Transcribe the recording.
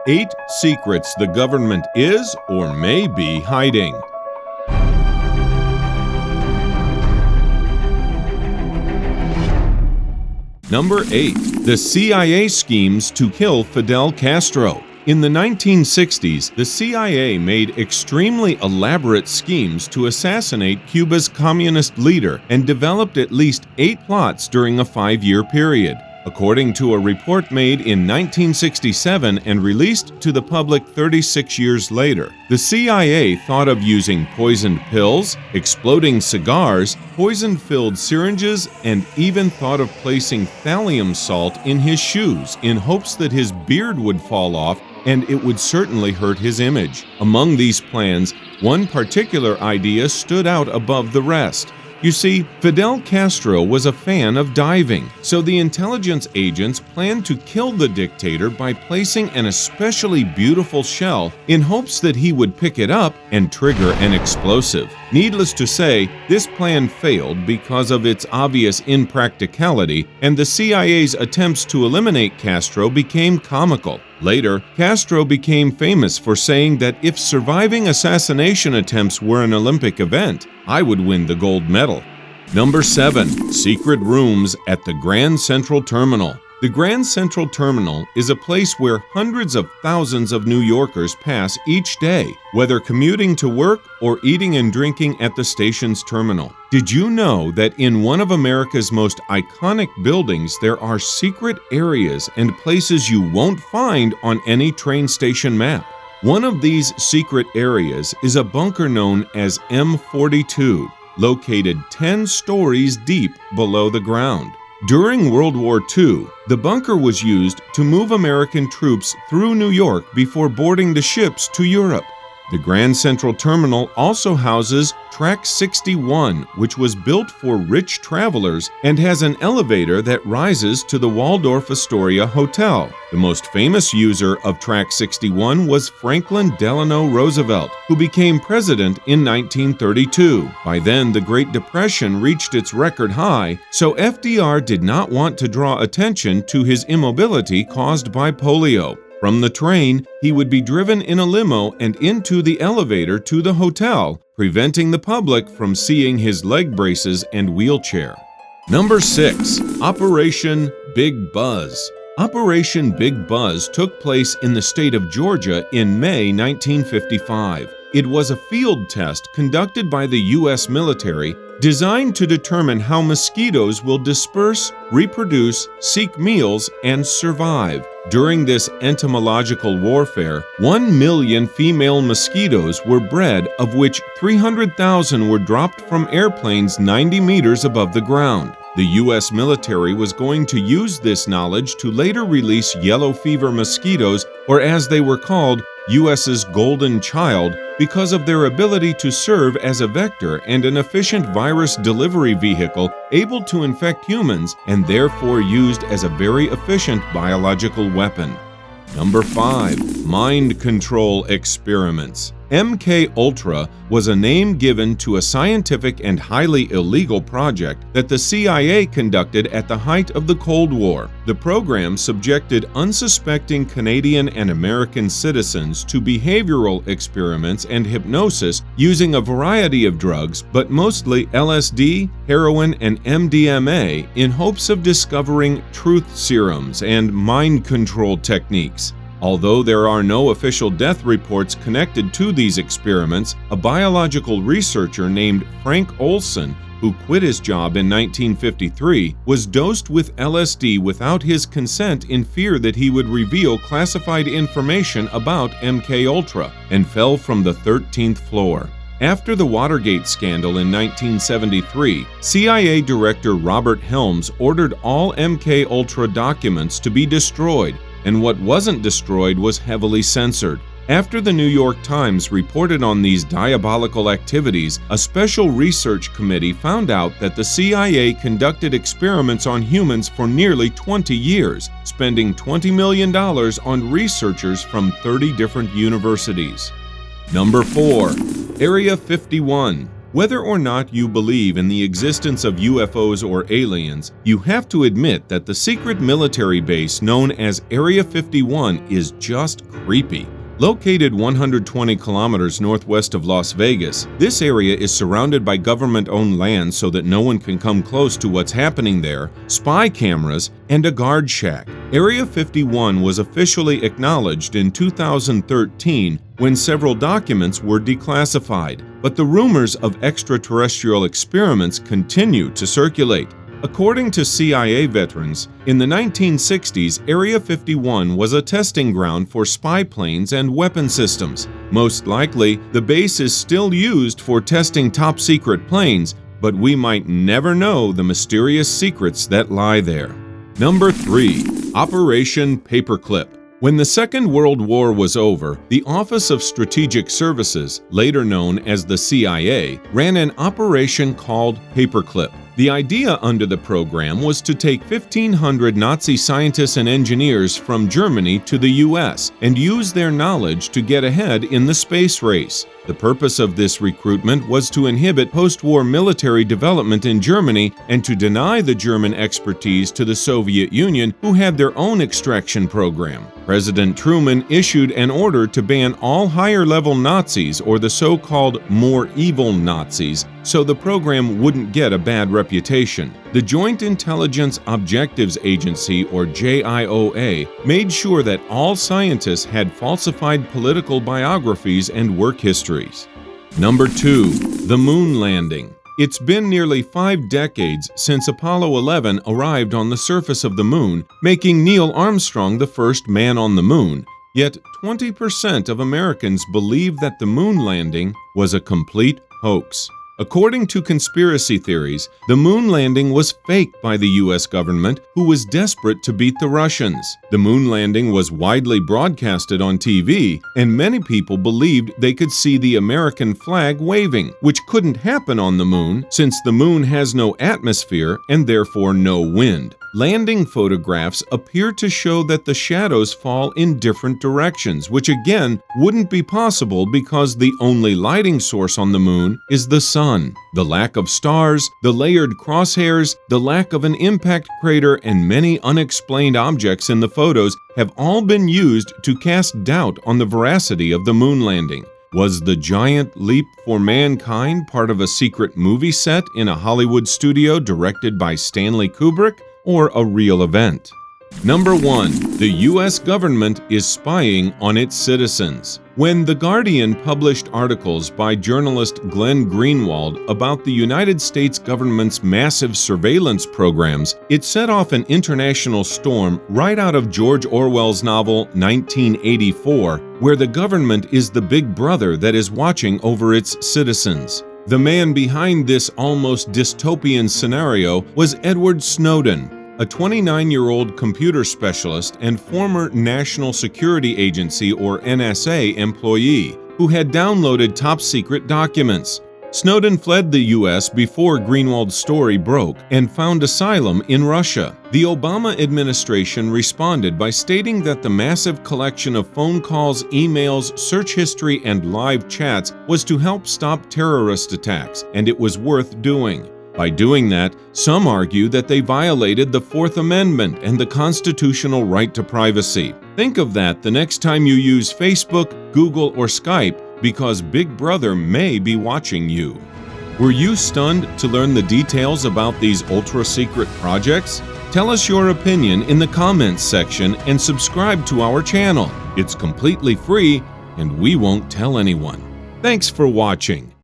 8 secrets the government is or may be hiding. Number 8. The CIA schemes to kill Fidel Castro. In the 1960s, the CIA made extremely elaborate schemes to assassinate Cuba's communist leader and developed at least 8 plots during a 5-year period. According to a report made in 1967 and released to the public 36 years later, the CIA thought of using poisoned pills, exploding cigars, poison-filled syringes, and even thought of placing thallium salt in his shoes in hopes that his beard would fall off and it would certainly hurt his image. Among these plans, one particular idea stood out above the rest. You see, Fidel Castro was a fan of diving, so the intelligence agents planned to kill the dictator by placing an especially beautiful shell in hopes that he would pick it up and trigger an explosive. Needless to say, this plan failed because of its obvious impracticality, and the CIA's attempts to eliminate Castro became comical. Later, Castro became famous for saying that if surviving assassination attempts were an Olympic event, I would win the gold medal. Number 7. Secret rooms at the Grand Central Terminal. The Grand Central Terminal is a place where hundreds of thousands of New Yorkers pass each day, whether commuting to work or eating and drinking at the station's terminal. Did you know that in one of America's most iconic buildings there are secret areas and places you won't find on any train station map? One of these secret areas is a bunker known as M42, located 10 stories deep below the ground. During World War II, the bunker was used to move American troops through New York before boarding the ships to Europe. The Grand Central Terminal also houses Track 61, which was built for rich travelers and has an elevator that rises to the Waldorf Astoria Hotel. The most famous user of Track 61 was Franklin Delano Roosevelt, who became president in 1932. By then, the Great Depression reached its record high, so FDR did not want to draw attention to his immobility caused by polio. From the train, he would be driven in a limo and into the elevator to the hotel, preventing the public from seeing his leg braces and wheelchair. Number 6. Operation Big Buzz. Operation Big Buzz took place in the state of Georgia in May 1955. It was a field test conducted by the U.S. military designed to determine how mosquitoes will disperse, reproduce, seek meals, and survive. During this entomological warfare, 1 million female mosquitoes were bred, of which 300,000 were dropped from airplanes 90 meters above the ground. The U.S. military was going to use this knowledge to later release yellow fever mosquitoes, or as they were called, U.S.'s golden child, because of their ability to serve as a vector and an efficient virus delivery vehicle able to infect humans and therefore used as a very efficient biological weapon. Number 5. Mind control experiments. MKULTRA was a name given to a scientific and highly illegal project that the CIA conducted at the height of the Cold War. The program subjected unsuspecting Canadian and American citizens to behavioral experiments and hypnosis using a variety of drugs, but mostly LSD, heroin, and MDMA, in hopes of discovering truth serums and mind control techniques. Although there are no official death reports connected to these experiments, a biological researcher named Frank Olson, who quit his job in 1953, was dosed with LSD without his consent in fear that he would reveal classified information about MKUltra, and fell from the 13th floor. After the Watergate scandal in 1973, CIA Director Robert Helms ordered all MKUltra documents to be destroyed, and what wasn't destroyed was heavily censored. After the New York Times reported on these diabolical activities, a special research committee found out that the CIA conducted experiments on humans for nearly 20 years, spending $20 million on researchers from 30 different universities. Number 4. Area 51. Whether or not you believe in the existence of UFOs or aliens, you have to admit that the secret military base known as Area 51 is just creepy. Located 120 kilometers northwest of Las Vegas, this area is surrounded by government-owned land so that no one can come close to what's happening there, spy cameras, and a guard shack. Area 51 was officially acknowledged in 2013 when several documents were declassified, but the rumors of extraterrestrial experiments continue to circulate. According to CIA veterans, in the 1960s, Area 51 was a testing ground for spy planes and weapon systems. Most likely, the base is still used for testing top-secret planes, but we might never know the mysterious secrets that lie there. Number 3. Operation Paperclip. When the Second World War was over, the Office of Strategic Services, later known as the CIA, ran an operation called Paperclip. The idea under the program was to take 1,500 Nazi scientists and engineers from Germany to the US and use their knowledge to get ahead in the space race. The purpose of this recruitment was to inhibit post-war military development in Germany and to deny the German expertise to the Soviet Union, who had their own extraction program. President Truman issued an order to ban all higher-level Nazis, or the so-called more evil Nazis, so the program wouldn't get a bad reputation. The Joint Intelligence Objectives Agency, or JIOA, made sure that all scientists had falsified political biographies and work histories. Number 2. The Moon Landing. It's been nearly 5 decades since Apollo 11 arrived on the surface of the Moon, making Neil Armstrong the first man on the Moon. Yet 20% of Americans believe that the moon landing was a complete hoax. According to conspiracy theories, the moon landing was faked by the U.S. government, who was desperate to beat the Russians. The moon landing was widely broadcasted on TV, and many people believed they could see the American flag waving, which couldn't happen on the moon since the moon has no atmosphere and therefore no wind. Landing photographs appear to show that the shadows fall in different directions, which again wouldn't be possible because the only lighting source on the moon is the sun. The lack of stars, the layered crosshairs, the lack of an impact crater, and many unexplained objects in the photos have all been used to cast doubt on the veracity of the moon landing. Was the giant leap for mankind part of a secret movie set in a Hollywood studio directed by Stanley Kubrick, or a real event? Number 1. The U.S. government is spying on its citizens. When The Guardian published articles by journalist Glenn Greenwald about the United States government's massive surveillance programs, it set off an international storm right out of George Orwell's novel 1984, where the government is the big brother that is watching over its citizens. The man behind this almost dystopian scenario was Edward Snowden, a 29-year-old computer specialist and former National Security Agency or NSA employee who had downloaded top-secret documents. Snowden fled the U.S. before Greenwald's story broke and found asylum in Russia. The Obama administration responded by stating that the massive collection of phone calls, emails, search history, and live chats was to help stop terrorist attacks, and it was worth doing. By doing that, some argue that they violated the Fourth Amendment and the constitutional right to privacy. Think of that the next time you use Facebook, Google, or Skype, because Big Brother may be watching you. Were you stunned to learn the details about these ultra-secret projects? Tell us your opinion in the comments section and subscribe to our channel. It's completely free and we won't tell anyone. Thanks for watching.